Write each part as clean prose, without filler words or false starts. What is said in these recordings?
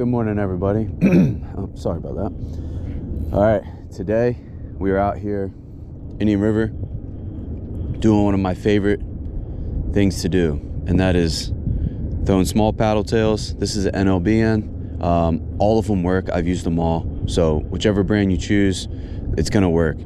Good morning, everybody. Oh, sorry about that. All right, today we are out here, Indian River, doing one of my favorite things to do, and that is throwing small paddle tails. This is an NLBN. All of them work. I've used them all. So whichever brand you choose, it's gonna work.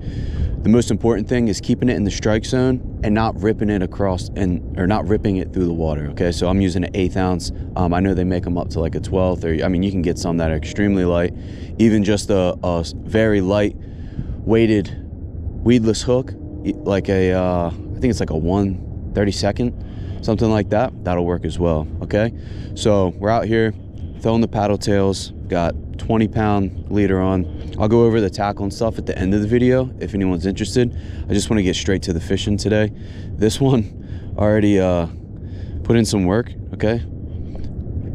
The most important thing is keeping it in the strike zone and not ripping it across or not ripping it through the water. Okay, so I'm using an 1/8 ounce. I know they make them up to like a 12th, or I mean, you can get some that are extremely light. Even just a very light weighted weedless hook, like a I think it's like a 1/32, something like that. That'll work as well. Okay, so we're out here throwing the paddle tails. Got 20-pound leader on. I'll go over the tackle and stuff at the end of the video if anyone's interested. I just want to get straight to the fishing today. This one already put in some work. Okay,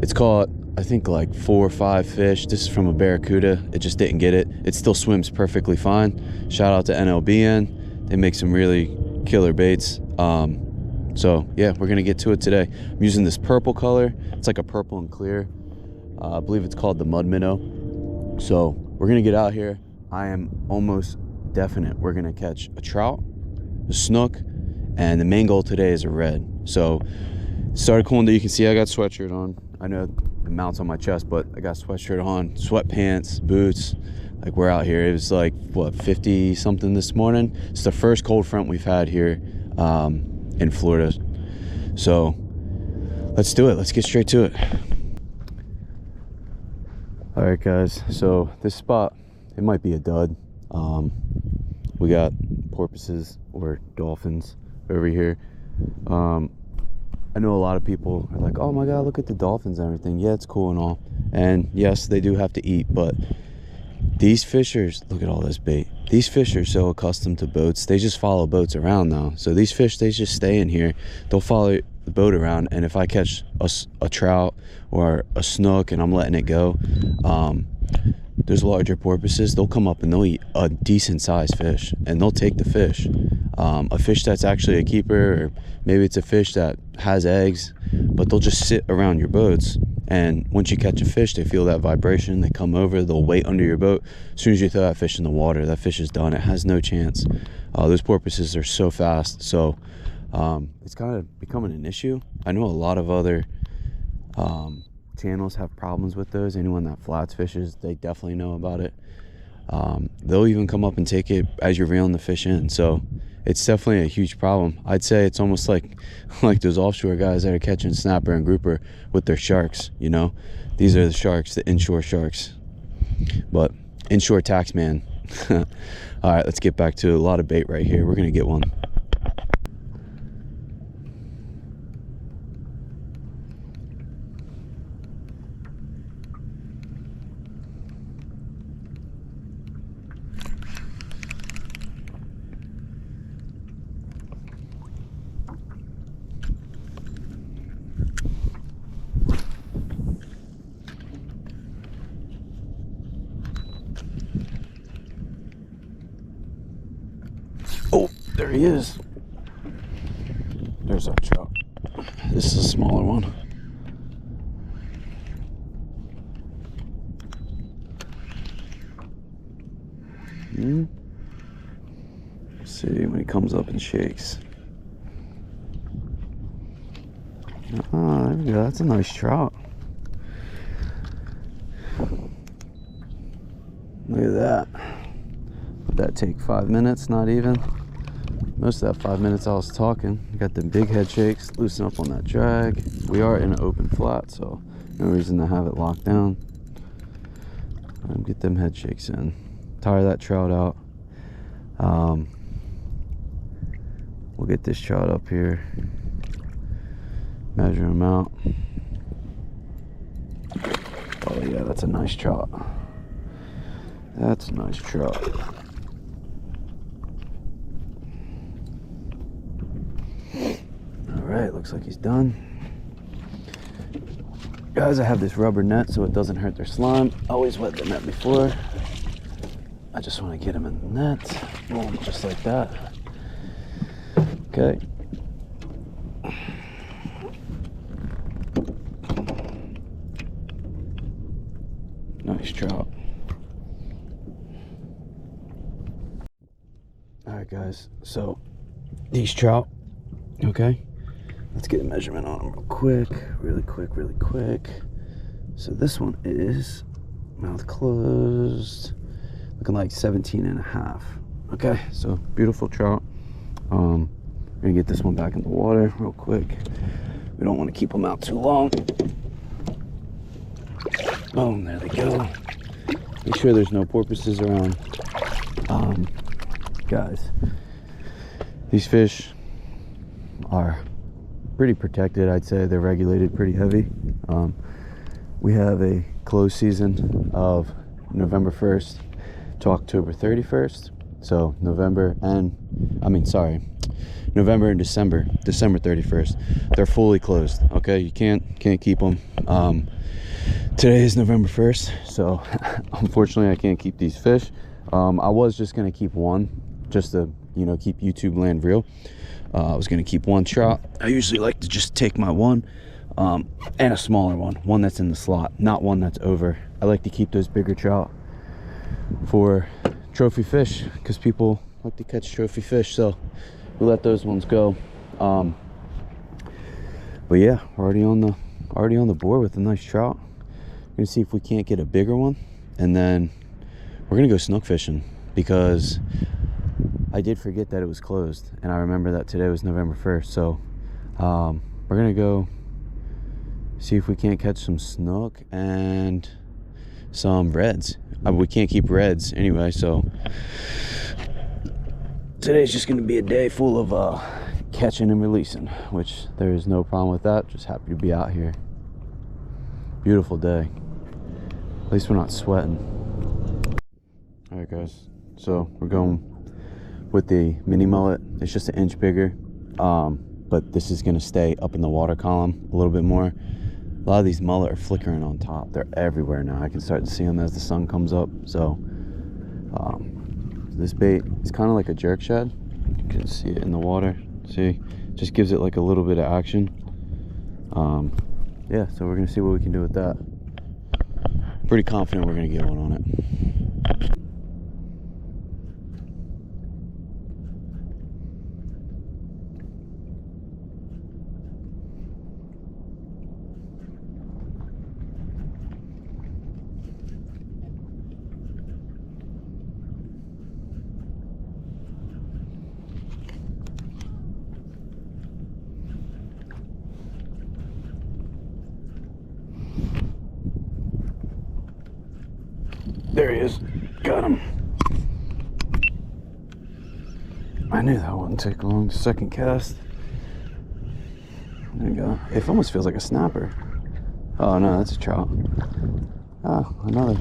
it's caught I think like 4 or 5 fish. This is from a barracuda. It just didn't get it. It still swims perfectly fine. Shout out to NLBN. They make some really killer baits. So yeah, we're gonna get to it today. I'm using this purple color. It's like a purple and clear. I believe it's called the mud minnow. So we're gonna get out here. I am almost definite we're gonna catch a trout, a snook, and the main goal today is a red. So it started cooling down. You can see I got sweatshirt on. I know the mount's on my chest, but I got sweatshirt on, sweatpants, boots. Like, we're out here. It was like what, 50 something this morning. It's the first cold front we've had here in Florida. So let's do it. Let's get straight to it. All right, guys, so this spot, it might be a dud. We got porpoises or dolphins over here. I know a lot of people are like, oh my God, look at the dolphins and everything. Yeah, it's cool and all. And yes, they do have to eat, but these fishers, look at all this bait. These fish are so accustomed to boats. They just follow boats around now. So these fish, they just stay in here. They'll follow the boat around, and if I catch a trout or a snook and I'm letting it go, there's larger porpoises. They'll come up and they'll eat a decent sized fish, and they'll take the fish. A fish that's actually a keeper, or maybe it's a fish that has eggs, but they'll just sit around your boats, and once you catch a fish, they feel that vibration, they come over, they'll wait under your boat. As soon as you throw that fish in the water, that fish is done. It has no chance. Those porpoises are so fast. So it's kind of becoming an issue. I know a lot of other channels have problems with those. Anyone that flats fishes, they definitely know about it. They'll even come up and take it as you're reeling the fish in. So it's definitely a huge problem. I'd say it's almost like those offshore guys that are catching snapper and grouper with their sharks, you know. These are the sharks, the inshore sharks. But inshore tax man. All right, let's get back to a lot of bait right here. We're gonna get one. Oh, there he is. There's our trout. This is a smaller one. Let's see when he comes up and shakes. Ah, there we go. That's a nice trout. Look at that. Would that take 5 minutes? Not even. Most of that 5 minutes I was talking. Got the big head shakes, loosen up on that drag. We are in an open flat, so no reason to have it locked down. Get them head shakes in. Tire that trout out. We'll get this trout up here. Measure him out. Oh yeah, that's a nice trout. That's a nice trout. Alright, looks like he's done. Guys, I have this rubber net so it doesn't hurt their slime. Always wet the net before. I just want to get him in the net. Boom, just like that. Okay. Nice trout. All right, guys. So these trout, okay? Let's get a measurement on them real quick. Really quick. So this one is mouth closed, looking like 17 and a half. Okay, so beautiful trout. We're gonna get this one back in the water real quick. We don't want to keep them out too long. Boom, there they go. Make sure there's no porpoises around. Guys, these fish are pretty protected. I'd say they're regulated pretty heavy. We have a close season of November 1st to October 31st. So November and December 31st, they're fully closed. Okay, you can't keep them. Today is November 1st, so unfortunately I can't keep these fish. I was just gonna keep one, just to keep YouTube land real. I was gonna keep one trout. I usually like to just take my one and a smaller one that's in the slot, not one that's over. I like to keep those bigger trout for trophy fish because people like to catch trophy fish, so we let those ones go. But yeah, we're already on the board with a nice trout. We're gonna see if we can't get a bigger one, and then we're gonna go snook fishing because I did forget that it was closed, and I remember that today was November 1st. So we're gonna go see if we can't catch some snook and some reds. We can't keep reds anyway, so today's just gonna be a day full of catching and releasing, which there is no problem with that. Just happy to be out here. Beautiful day. At least we're not sweating. All right, guys, so we're going with the mini mullet. It's just an inch bigger, but this is gonna stay up in the water column a little bit more. A lot of these mullet are flickering on top. They're everywhere now. I can start to see them as the sun comes up. So this bait is kind of like a jerk shad. You can see it in the water. See, just gives it like a little bit of action. Yeah, so we're gonna see what we can do with that. Pretty confident we're gonna get one on it. There he is. Got him. I knew that wouldn't take long. Second cast. There you go. It almost feels like a snapper. Oh no, that's a trout. Oh, another.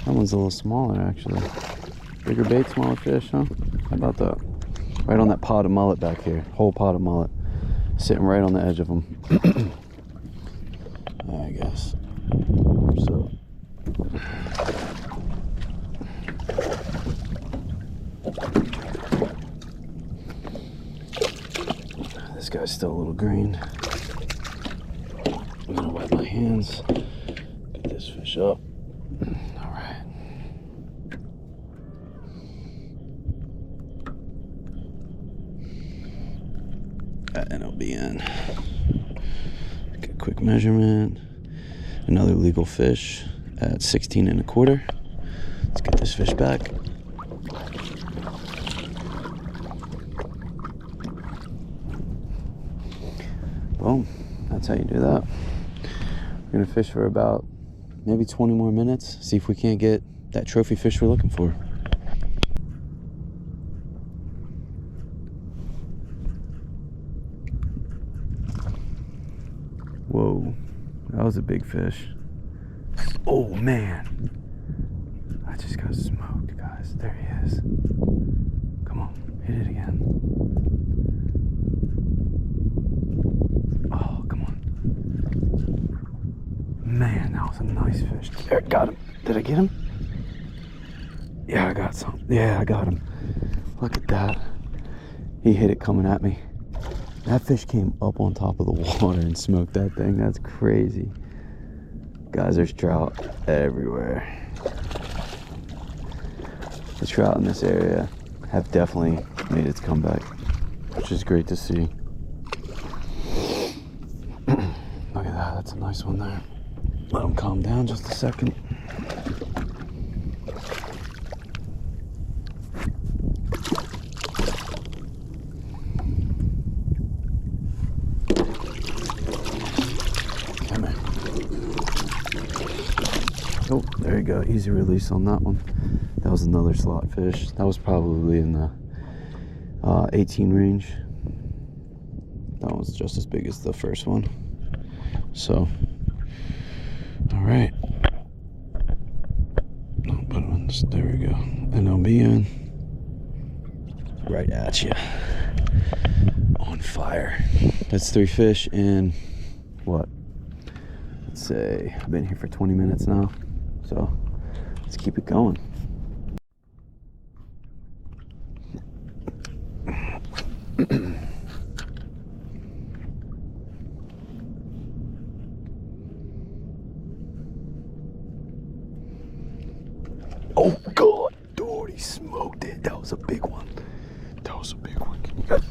That one's a little smaller actually. Bigger bait, smaller fish, huh? How about that? Right on that pot of mullet back here. Whole pot of mullet. Sitting right on the edge of them. I guess. So. This guy's still a little green. I'm gonna wipe my hands. Get this fish up. All right. At NLBN. Get a quick measurement. Another legal fish at 16 1/4. Let's get this fish back. Boom. That's how you do that. We're gonna fish for about maybe 20 more minutes. See if we can't get that trophy fish we're looking for. Whoa, that was a big fish. Oh man, I just got smoked, guys. There he is. Come on, hit it again. Oh, come on. Man, that was a nice fish. There, got him. Did I get him? Yeah, I got some. Yeah, I got him. Look at that. He hit it coming at me. That fish came up on top of the water and smoked that thing. That's crazy. Guys, there's trout everywhere. The trout in this area have definitely made its comeback, which is great to see. Look at that, that's a nice one there. Let them calm down just a second. Come here. Oh, there you go, easy release on that one. That was another slot fish. That was probably in the 18 range. That was just as big as the first one. So, all right. Oh, put it on this. There we go. NLBN. Right at you. On fire. That's 3 fish in what? Let's say I've been here for 20 minutes now. So let's keep it going. Oh God, dude, he smoked it. That was a big one. That was a big one.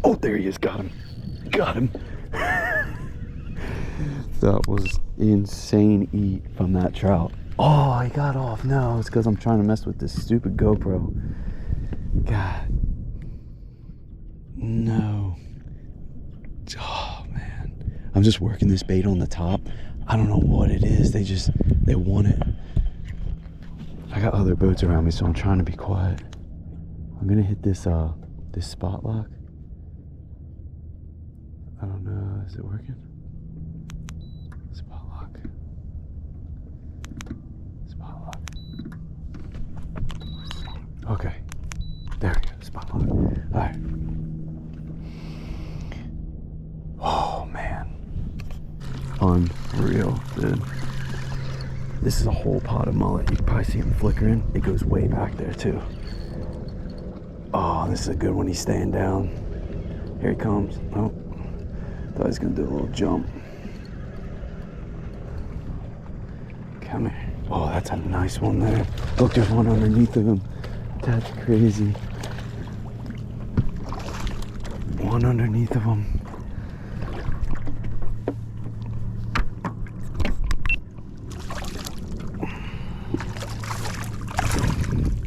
Oh, there he is. Got him. Got him. That was insane eat from that trout. Oh, I got off. No, it's because I'm trying to mess with this stupid GoPro. God. No. Oh, man. I'm just working this bait on the top. I don't know what it is. They want it. I got other boats around me, so I'm trying to be quiet. I'm gonna hit this this spot lock. I don't know, is it working? Spot lock. Spot lock. Okay. There we go, spot lock. Alright. Oh man. Unreal, dude. This is a whole pot of mullet. You can probably see him flickering. It goes way back there too. Oh, this is a good one. He's staying down. Here he comes. Oh, thought he was gonna do a little jump. Come here. Oh, that's a nice one there. Look, there's one underneath of him. That's crazy. One underneath of him.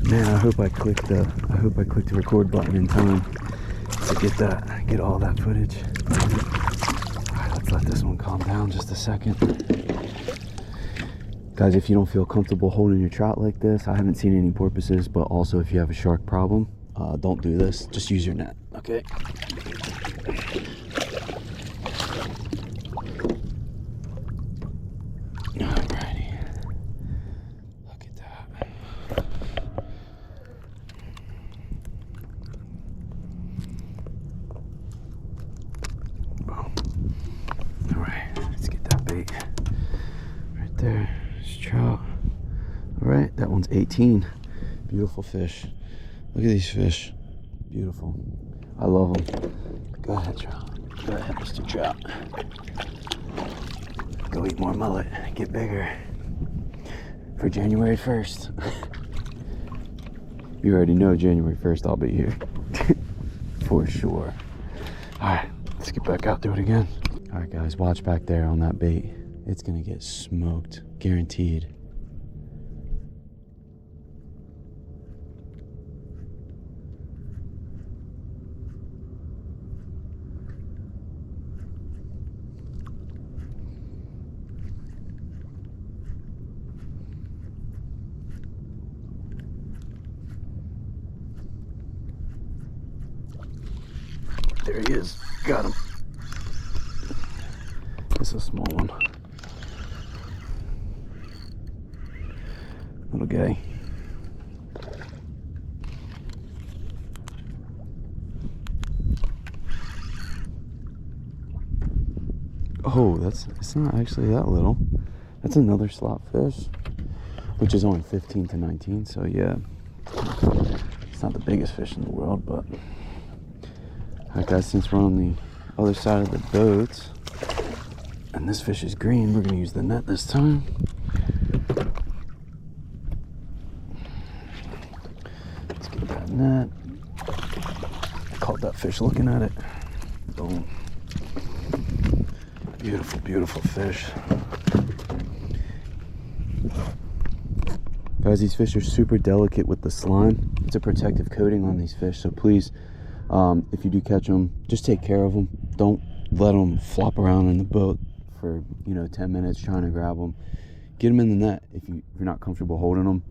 Man, I hope I clicked the record button in time to get all that footage. Alright, let's let this one calm down just a second. Guys, if you don't feel comfortable holding your trout like this, I haven't seen any porpoises, but also if you have a shark problem, don't do this. Just use your net, okay? Alrighty. Look at that. Boom. Alright, let's get that bait. Right there. There's trout. Alright, that one's 18. Beautiful fish. Look at these fish. Beautiful. I love them. Go ahead, Trout. Go ahead, Mr. Trout. Go eat more mullet. Get bigger. For January 1st. You already know January 1st I'll be here. For sure. Alright, let's get back out, do it again. Alright guys, watch back there on that bait. It's gonna get smoked. Guaranteed. There he is. Got him. It's a small one. Little guy. Oh, it's not actually that little. That's another slot fish, which is only 15 to 19. So yeah, it's not the biggest fish in the world, but alright guys, since we're on the other side of the boat and this fish is green, we're gonna use the net this time. that. I caught that fish looking at it. Boom. Beautiful, beautiful fish. Guys, these fish are super delicate with the slime. It's a protective coating on these fish, so please, if you do catch them, just take care of them. Don't let them flop around in the boat for 10 minutes trying to grab them. Get them in the net if you're not comfortable holding them.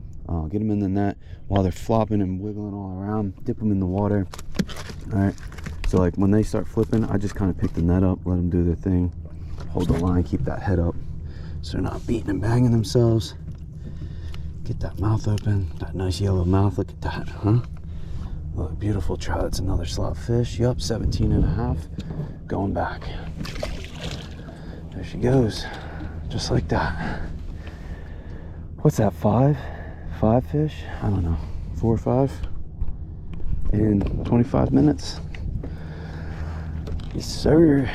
Get them in the net while they're flopping and wiggling all around. Dip them in the water. All right, so like when they start flipping, I just kind of pick the net up, let them do their thing, hold the line, keep that head up so they're not beating and banging themselves. Get that mouth open, that nice yellow mouth. Look at that, huh? Look, beautiful trout. It's another slot fish. Yup, 17.5. Going back. There she goes, just like that. What's that, 5 fish? I don't know, 4 or 5 in 25 minutes. Yes, sir.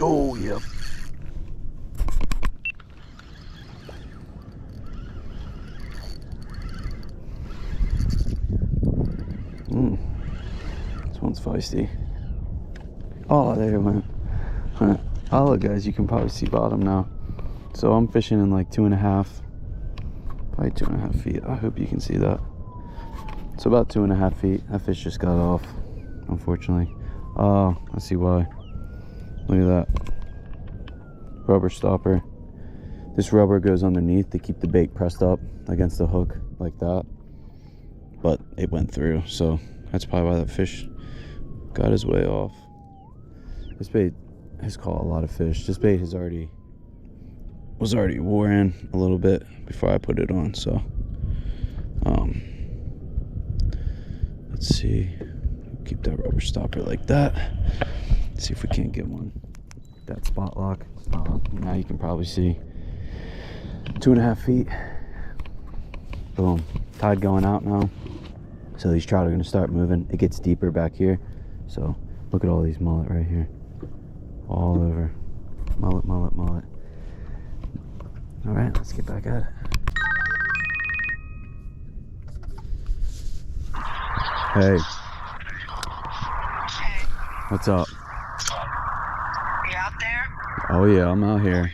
Oh, yep. This one's feisty. Oh, there it went. Oh, look, guys, you can probably see bottom now. So I'm fishing in like 2.5, probably 2.5 feet. I hope you can see that. It's about 2.5 feet. That fish just got off, unfortunately. Oh, I see why. Look at that. Rubber stopper. This rubber goes underneath to keep the bait pressed up against the hook like that. But it went through, so that's probably why that fish got his way off. This bait has caught a lot of fish. This bait was already wore in a little bit before I put it on, so let's see. Keep that rubber stopper like that. Let's see if we can't get one. That spot lock. Now you can probably see 2.5 feet. Boom. Tide going out now. So these trout are going to start moving. It gets deeper back here. So look at all these mullet right here. All over. Mullet, mullet, mullet. All right, let's get back at it. Hey. What's up? You out there? Oh yeah, I'm out here.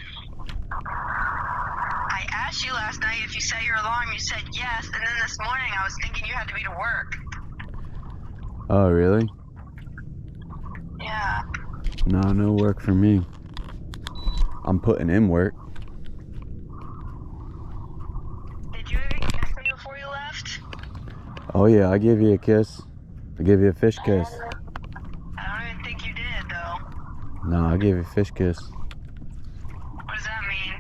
I asked you last night if you set your alarm. You said yes, and then this morning I was thinking you had to be to work. Oh really? Yeah. No work for me. I'm putting in work. Did you even kiss me before you left? Oh yeah, I gave you a kiss. I gave you a fish kiss. I don't even think you did, though. No, I gave you a fish kiss. What does that mean?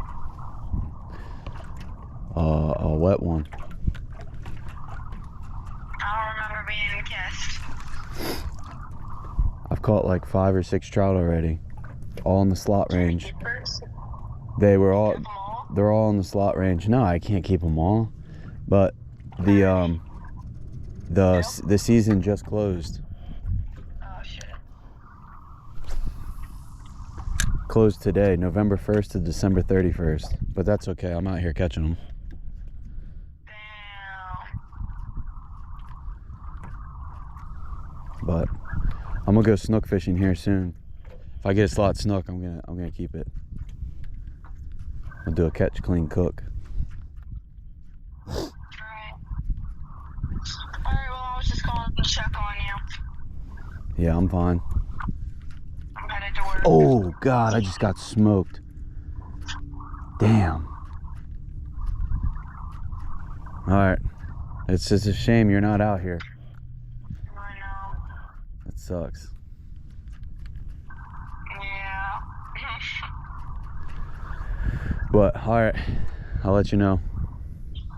A wet one. I don't remember being kissed. I've caught like 5 or 6 trout already, all in the slot range. They're all in the slot range. No, I can't keep them all, but the season just closed. Oh shit. Closed today, November 1st to December 31st. But that's okay. I'm out here catching them. Damn. But I'm gonna go snook fishing here soon. If I get a slot snook, I'm gonna keep it. I'll do a catch, clean, cook. Alright, well, I was just calling to check on you. Yeah, I'm fine. I'm headed to work. Oh God, I just got smoked. Damn. All right, it's just a shame you're not out here. I know. That sucks. Yeah. But all right, I'll let you know.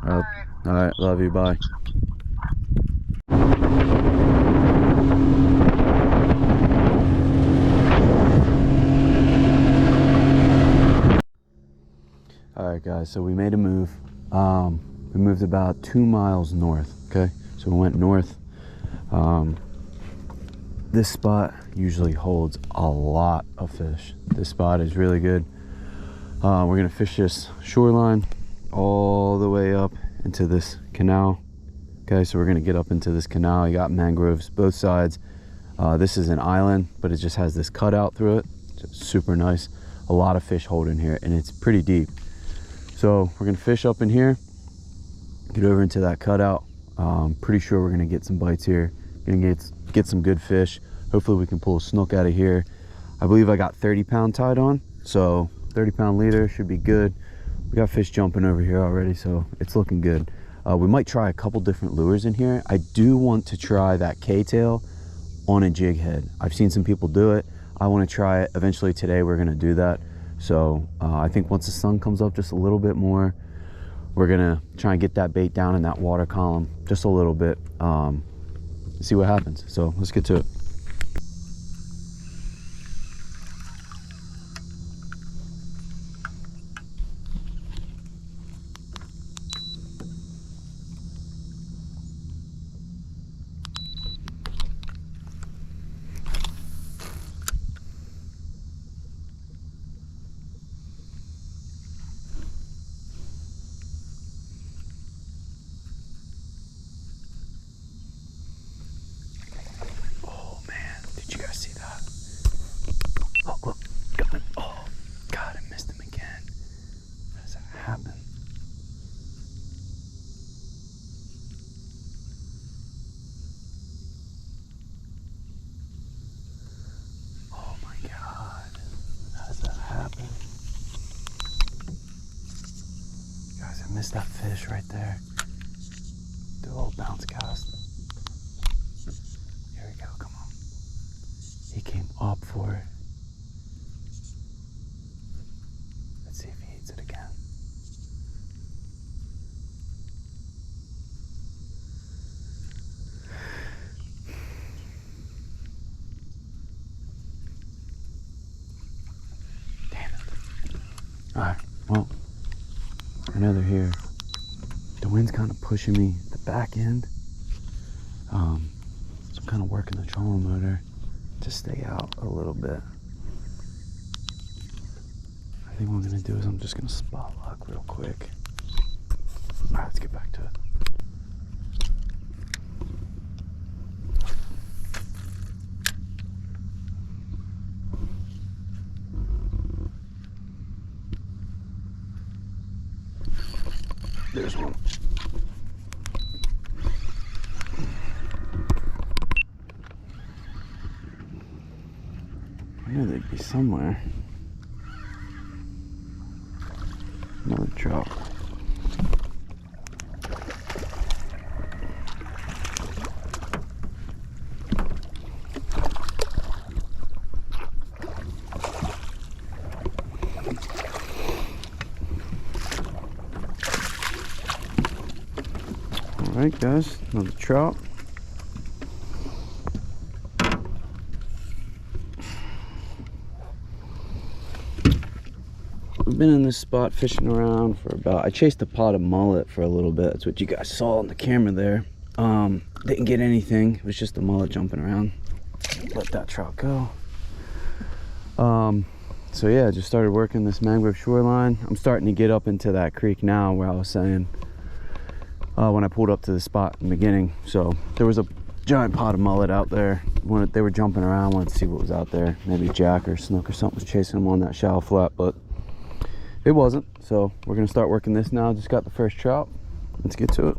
Alright. All right, love you, bye. All right, guys, so we made a move. We moved about 2 miles north, okay? So we went north. This spot usually holds a lot of fish. This spot is really good. We're gonna fish this shoreline all the way up into this canal. Okay, so we're gonna get up into this canal. You got mangroves both sides. This is an island, but it just has this cutout through it. It's super nice. A lot of fish hold in here, and it's pretty deep. So we're gonna fish up in here, get over into that cutout. Pretty sure we're gonna get some bites here. Gonna get some good fish. Hopefully we can pull a snook out of here. I believe I got 30-pound tied on, so 30-pound leader should be good. We got fish jumping over here already, so it's looking good. We might try a couple different lures in here. I do want to try that K-tail on a jig head. I've seen some people do it. I want to try it. Eventually today we're going to do that. So I think once the sun comes up just a little bit more, we're going to try and get that bait down in that water column just a little bit. See what happens. So let's get to it. Missed that fish right there. Do a little bounce cast. Here we go, come on. He came up for it. Let's see if he eats it again. Damn it. Alright, well, I know they're here. The wind's kind of pushing me the back end. So I'm kind of working the trolling motor to stay out a little bit. I think what I'm gonna do is I'm just gonna spot lock real quick. All right, let's get back to it. There's one. I knew they'd be somewhere. Another trout. All right, guys, another trout. We've been in this spot fishing around for about, I chased a pot of mullet for a little bit. That's what you guys saw on the camera there. Didn't get anything. It was just a mullet jumping around. Let that trout go. So yeah, just started working this mangrove shoreline. I'm starting to get up into that creek now where I was saying when I pulled up to the spot in the beginning. So there was a giant pot of mullet out there. They were jumping around, wanted to see what was out there. Maybe jack or snook or something was chasing them on that shallow flat, but it wasn't. So we're gonna start working this now. Just got the first trout. Let's get to it.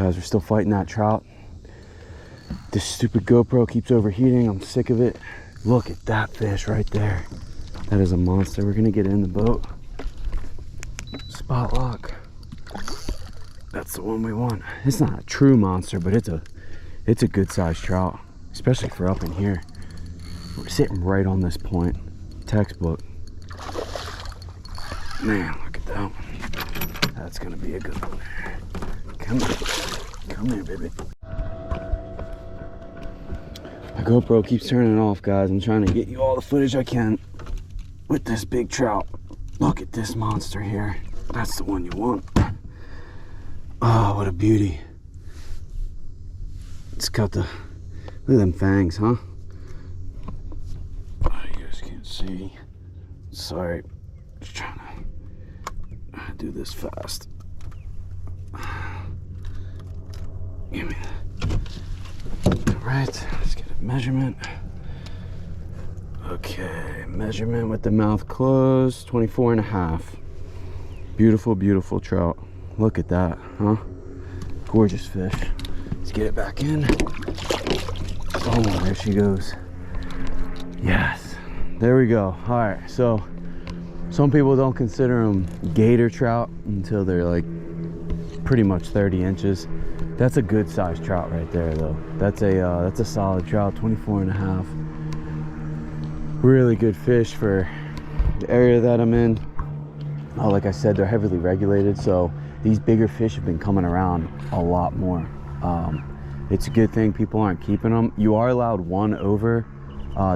Guys, we're still fighting that trout. This stupid GoPro keeps overheating. I'm sick of it. Look at that fish right there. That is a monster. We're gonna get in the boat. Spot lock. That's the one we want. It's not a true monster, but it's a good sized trout, especially for up in here. We're sitting right on this point. Textbook. Man, look at that one. That's gonna be a good one. Come here. Come here, baby. My GoPro keeps turning off, guys. I'm trying to get you all the footage I can with this big trout. Look at this monster here. That's the one you want. Oh, what a beauty. It's got the, look at them fangs, huh? Oh, you guys can't see. Sorry, just trying to do this fast. Give me that. All right, let's get a measurement. Okay, measurement with the mouth closed, 24 and a half. Beautiful, beautiful trout. Look at that, huh? Gorgeous fish. Let's get it back in. Oh, there she goes. Yes, there we go. All right, so some people don't consider them gator trout until they're like pretty much 30 inches. That's a good sized trout right there though. That's a solid trout, 24 and a half. Really good fish for the area that I'm in. Like I said, they're heavily regulated, so these bigger fish have been coming around a lot more. It's a good thing people aren't keeping them. You are allowed one over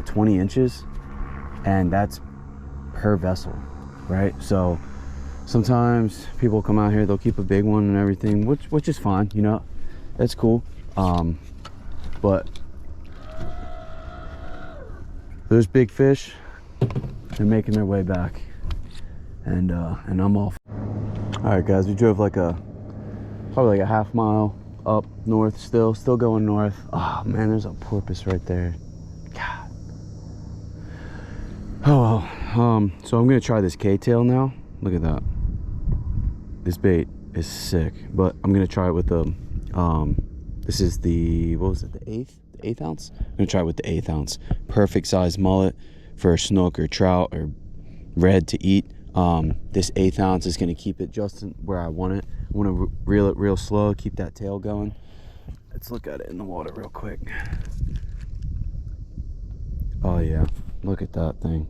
20 inches, and that's per vessel, right? So sometimes people come out here, they'll keep a big one and everything, which is fine, you know, that's cool. But those big fish, they're making their way back, and I'm off. All right, guys, we drove probably like a half mile up north, still going north. Oh man, there's a porpoise right there. God. Oh well. So I'm gonna try this K-tail now. Look at that. This bait is sick, but I'm gonna try it with the this is the, what was it, the eighth ounce? I'm gonna try it with the 1/8 ounce. Perfect size mullet for a snook or trout or red to eat. This 1/8 ounce is gonna keep it just where I want it. I want to reel it real slow, keep that tail going. Let's look at it in the water real quick. Oh yeah, look at that thing.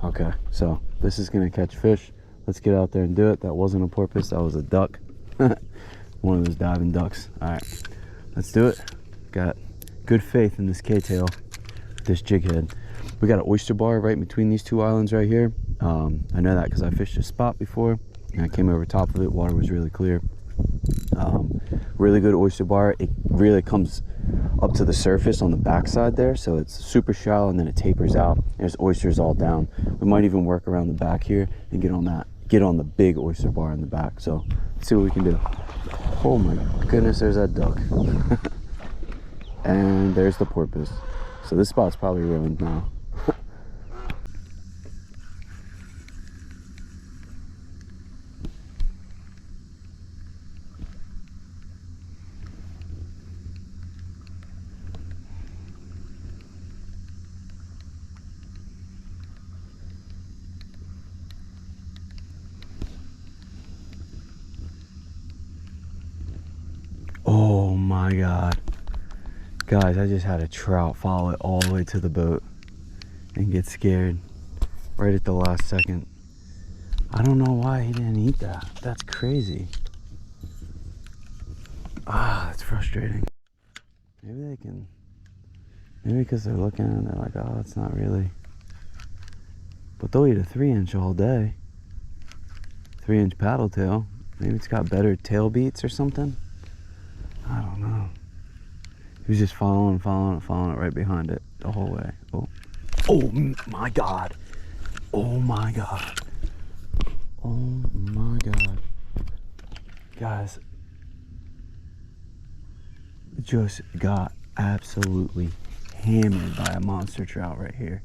Okay, so this is gonna catch fish. Let's get out there and do it. That wasn't a porpoise, that was a duck. One of those diving ducks. All right, let's do it. Got good faith in this K-tail, this jig head. We got an oyster bar right between these two islands right here. I know that because I fished a spot before and I came over top of it. Water was really clear. Really good oyster bar. It really comes up to the surface on the backside there, so it's super shallow and then it tapers out. There's oysters all down. We might even work around the back here and get on the big oyster bar in the back. So let's see what we can do. Oh my goodness, there's that duck. And there's the porpoise. So this spot's probably ruined now. Oh my God. Guys, I just had a trout follow it all the way to the boat and get scared right at the last second. I don't know why he didn't eat that. That's crazy. Ah, that's frustrating. Maybe because they're looking and they're like, oh, it's not really. But they'll eat a 3-inch all day. 3-inch paddle tail. Maybe it's got better tail beats or something. I don't know. He was just following it right behind it the whole way. Oh my God. Oh my God. Oh my God. Guys, just got absolutely hammered by a monster trout right here.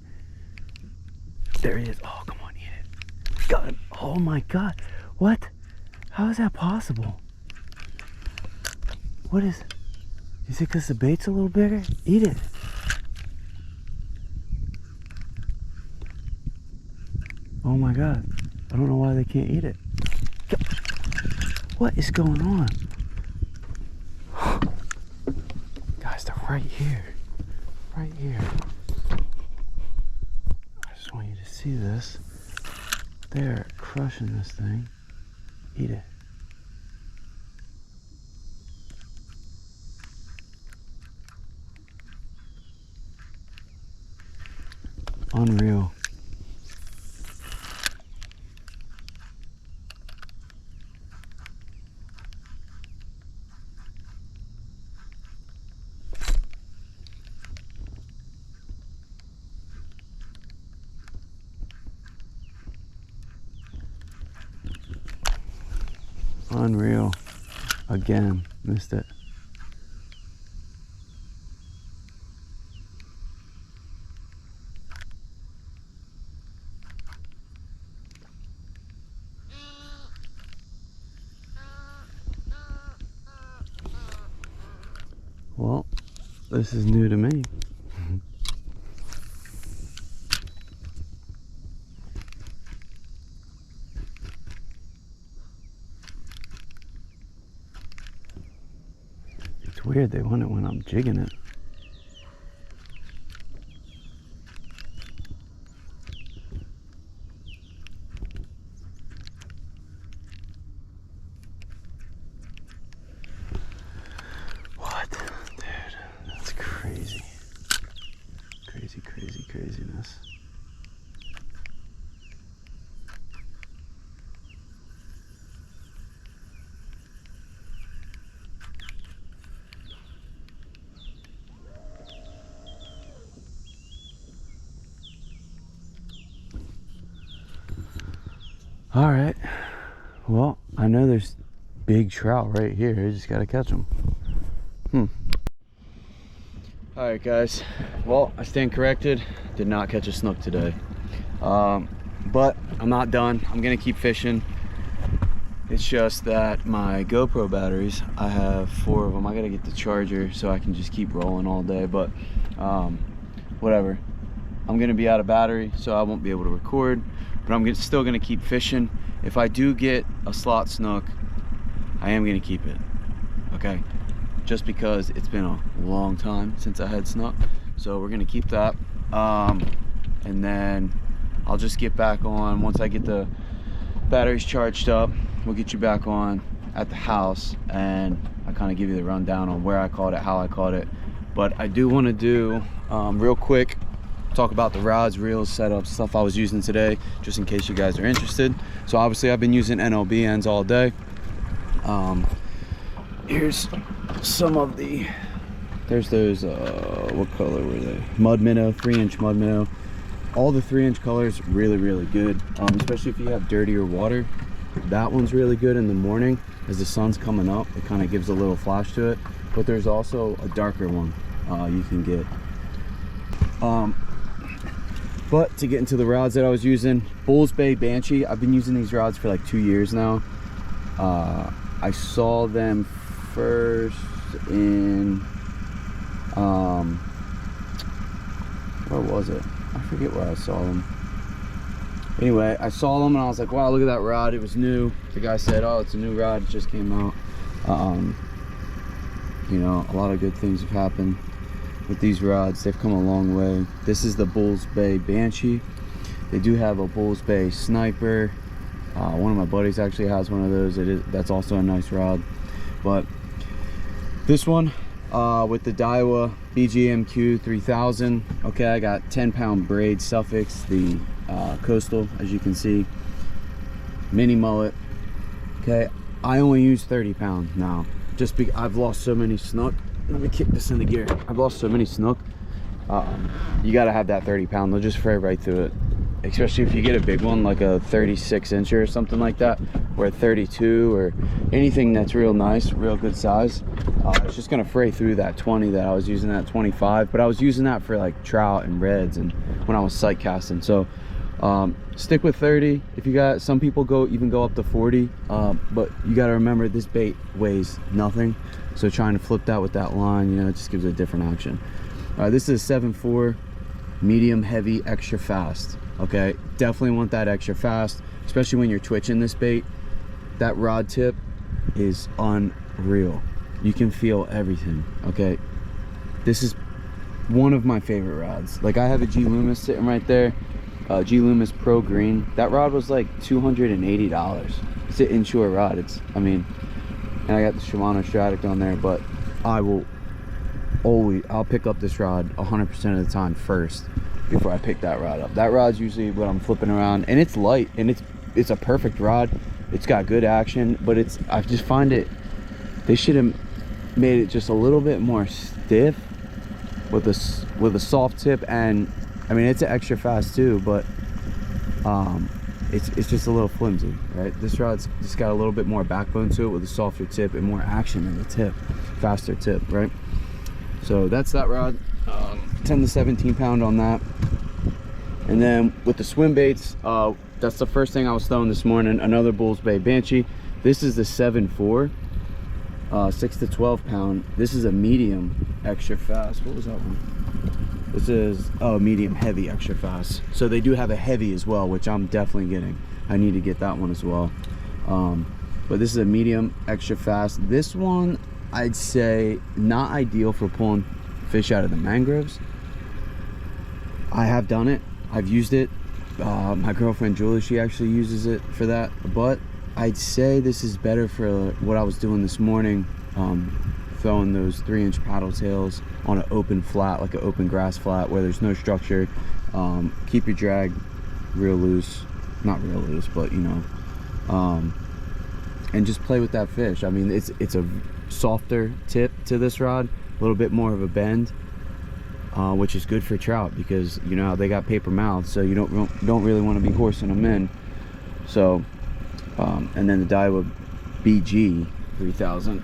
There he is. Oh, come on, eat it. Got him. Oh my God. What? How is that possible? What is it? Is it because the bait's a little bigger? Eat it. Oh my God. I don't know why they can't eat it. What is going on? Guys, they're right here. Right here. I just want you to see this. They're crushing this thing. Eat it. Unreal. Unreal. Again, missed it. Well, this is new to me. It's weird, they want it when I'm jigging it. What? Dude, that's crazy. Craziness. All right, well, I know there's big trout right here. You just gotta catch them. All right, guys, well, I stand corrected. Did not catch a snook today, but I'm not done. I'm gonna keep fishing. It's just that my GoPro batteries, I have 4 of them. I gotta get the charger so I can just keep rolling all day, but whatever. I'm gonna be out of battery, so I won't be able to record, but I'm still gonna keep fishing. If I do get a slot snook, I am gonna keep it, okay? Just because it's been a long time since I had snook, so we're gonna keep that. And then I'll just get back on once I get the batteries charged up. We'll get you back on at the house, and I kind of give you the rundown on where I caught it, how I caught it. But I do want to do real quick, talk about the rods, reels, setups, stuff I was using today, just in case you guys are interested. So obviously I've been using NLBNs all day. Here's some of the, there's those, what color were they? Mud minnow, 3-inch mud minnow. All the 3-inch colors, really good, especially if you have dirtier water. That one's really good in the morning as the sun's coming up. It kind of gives a little flash to it. But there's also a darker one you can get. But to get into the rods that I was using, Bulls Bay Banshee. I've been using these rods for like 2 years now. I saw them first in where was it? I forget where I saw them. Anyway, I saw them and I was like, wow, look at that rod. It was new. The guy said, oh, it's a new rod, it just came out. You know, a lot of good things have happened with these rods. They've come a long way. This is the Bulls Bay Banshee. They do have a Bulls Bay Sniper. One of my buddies actually has one of those. That's also a nice rod. But this one with the Daiwa BGMQ 3000. Okay, I got 10-pound braid suffix, the coastal, as you can see, mini mullet. Okay, I only use 30-pound now, just because I've lost so many snook. Let me kick this into gear. I've lost so many snook. You got to have that 30-pound. They'll just fray right through it, especially if you get a big one like a 36-incher or something like that, or a 32, or anything that's real nice, real good size. It's just gonna fray through that 20 that I was using, that 25, but I was using that for like trout and reds and when I was sight casting. So Stick with 30. If you got, some people even go up to 40, but you got to remember this bait weighs nothing, so trying to flip that with that line, you know, it just gives it a different action. This is a 7.4 medium heavy extra fast. Okay, definitely want that extra fast, especially when you're twitching this bait. That rod tip is unreal. You can feel everything. Okay, this is one of my favorite rods. Like, I have a G Loomis sitting right there, G Loomis Pro Green. That rod was like $280. It's an inshore rod. It's, I mean, and I got the Shimano Stratic on there, but I'll pick up this rod 100% of the time first before I pick that rod up. That rod's usually what I'm flipping around, and it's light, and it's a perfect rod. It's got good action, but I just find it, they should have made it just a little bit more stiff with a soft tip. And I mean, it's an extra fast too, but it's just a little flimsy, right? This rod's just got a little bit more backbone to it with a softer tip and more action in the tip, faster tip, right? So that's that rod. 10 to 17 pound on that. And then with the swim baits, that's the first thing I was throwing this morning, another Bulls Bay Banshee. This is the 7.4, 6 to 12 pound. This is a medium extra fast. What was that one? This is medium heavy extra fast. So they do have a heavy as well, which I'm definitely getting. I need to get that one as well. But this is a medium extra fast. This one, I'd say not ideal for pulling fish out of the mangroves. I have done it, I've used it. My girlfriend Julie, she actually uses it for that, but I'd say this is better for what I was doing this morning, throwing those 3-inch paddle tails on an open flat, like an open grass flat where there's no structure. Keep your drag real loose, not real loose, but you know, and just play with that fish. I mean, it's a softer tip to this rod, a little bit more of a bend, which is good for trout, because you know they got paper mouths, so you don't really want to be horsing them in. So and then the Daiwa BG 3000.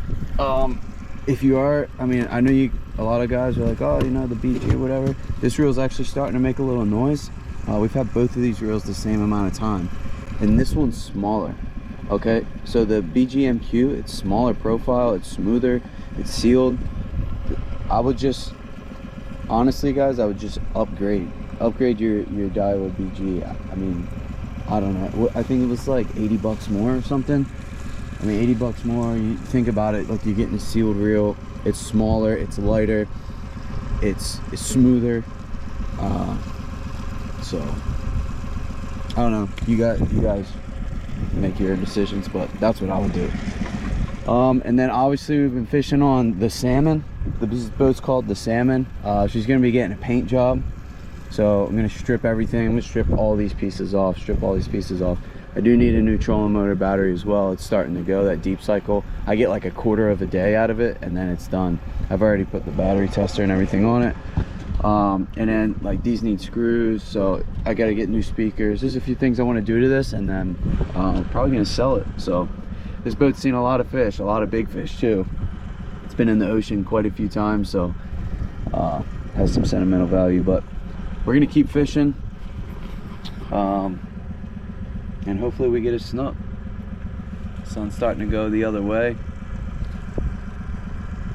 If you are, I mean, I know a lot of guys are like, oh, you know, the BG or whatever. This reel is actually starting to make a little noise. We've had both of these reels the same amount of time, and this one's smaller. Okay, so the BGMQ, it's smaller profile, it's smoother, it's sealed. I would just, honestly guys, I would just upgrade your Daiwa BG. I mean, I don't know, I think it was like 80 bucks more or something. I mean, 80 bucks more, you think about it, like you're getting a sealed reel. It's smaller, it's lighter, it's smoother. So I don't know, you guys make your decisions, but that's what I would do. And then obviously we've been fishing on the salmon. This boat's called the Salmon. She's gonna be getting a paint job, so I'm gonna strip everything. I'm gonna strip all these pieces off, I do need a new trolling motor battery as well. It's starting to go, that deep cycle. I get like a quarter of a day out of it, and then it's done. I've already put the battery tester and everything on it. And then like these need screws, so I got to get new speakers. There's a few things I want to do to this, and then probably gonna sell it. So this boat's seen a lot of fish, a lot of big fish too. It's been in the ocean quite a few times, so has some sentimental value. But we're gonna keep fishing, and hopefully we get a snook. Sun's starting to go the other way,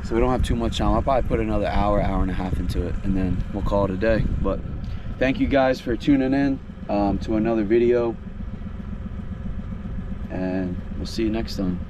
so we don't have too much time. I'll probably put another hour and a half into it, and then we'll call it a day. But thank you guys for tuning in to another video, and we'll see you next time.